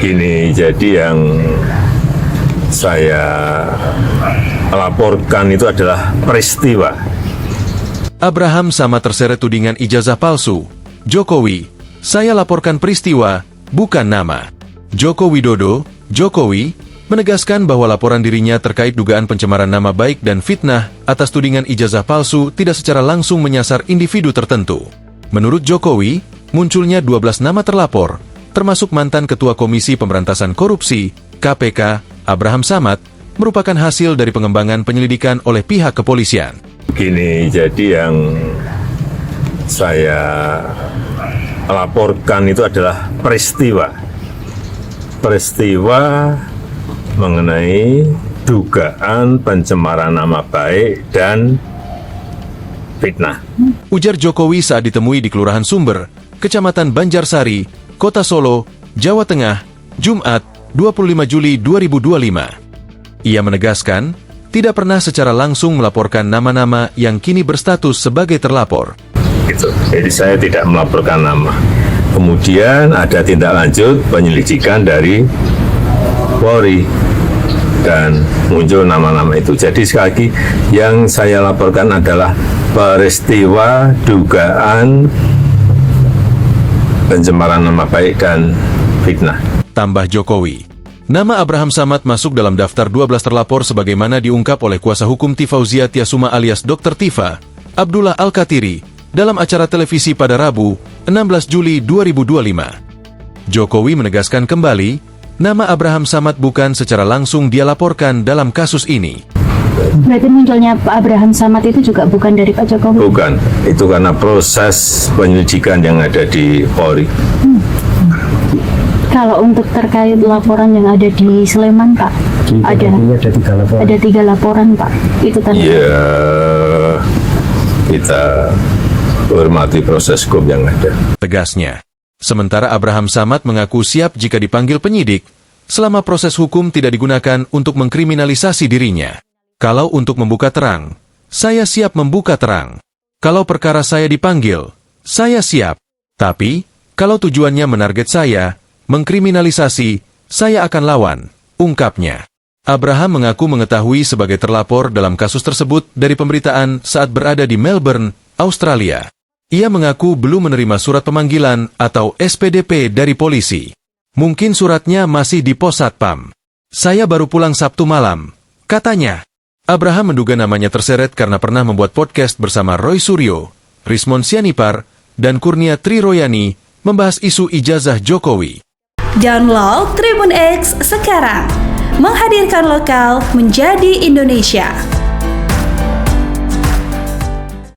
Begini, jadi yang saya laporkan itu adalah peristiwa. Abraham Samad terseret tudingan ijazah palsu. Jokowi, saya laporkan peristiwa, bukan nama. Joko Widodo, Jokowi, menegaskan bahwa laporan dirinya terkait dugaan pencemaran nama baik dan fitnah atas tudingan ijazah palsu tidak secara langsung menyasar individu tertentu. Menurut Jokowi, munculnya 12 nama terlapor, termasuk mantan Ketua Komisi Pemberantasan Korupsi, KPK, Abraham Samad, merupakan hasil dari pengembangan penyelidikan oleh pihak kepolisian. Begini, jadi yang saya laporkan itu adalah peristiwa mengenai dugaan pencemaran nama baik dan fitnah. Ujar Jokowi saat ditemui di Kelurahan Sumber, Kecamatan Banjarsari, Kota Solo, Jawa Tengah, Jumat, 25 Juli 2025. Ia menegaskan, tidak pernah secara langsung melaporkan nama-nama yang kini berstatus sebagai terlapor. Jadi saya tidak melaporkan nama. Kemudian ada tindak lanjut penyelidikan dari Polri dan muncul nama-nama itu. Jadi sekali lagi yang saya laporkan adalah peristiwa dugaan pencemaran nama baik dan fitnah. Tambah Jokowi. Nama Abraham Samad masuk dalam daftar 12 terlapor sebagaimana diungkap oleh kuasa hukum Tifauzia Tiasuma alias Dr. Tifa, Abdullah Al-Katiri, dalam acara televisi pada Rabu, 16 Juli 2025. Jokowi menegaskan kembali, nama Abraham Samad bukan secara langsung dia laporkan dalam kasus ini. Berarti munculnya Pak Abraham Samad itu juga bukan dari Pak Jokowi? Bukan, itu karena proses penyelidikan yang ada di Polri. Kalau untuk terkait laporan yang ada di Sleman, Pak, ada 3 laporan, Pak. Itu tadi. Ya, kita hormati proses hukum yang ada. Tegasnya. Sementara Abraham Samad mengaku siap jika dipanggil penyidik, selama proses hukum tidak digunakan untuk mengkriminalisasi dirinya. Kalau untuk membuka terang, saya siap membuka terang. Kalau perkara saya dipanggil, saya siap. Tapi, kalau tujuannya menarget saya, mengkriminalisasi, saya akan lawan, ungkapnya. Abraham mengaku mengetahui sebagai terlapor dalam kasus tersebut dari pemberitaan saat berada di Melbourne, Australia. Ia mengaku belum menerima surat pemanggilan atau SPDP dari polisi. Mungkin suratnya masih di pos Satpam. Saya baru pulang Sabtu malam, katanya. Abraham menduga namanya terseret karena pernah membuat podcast bersama Roy Suryo, Rismon Sianipar, dan Kurnia Triroyani membahas isu ijazah Jokowi. Download Tribun X sekarang, menghadirkan lokal menjadi Indonesia.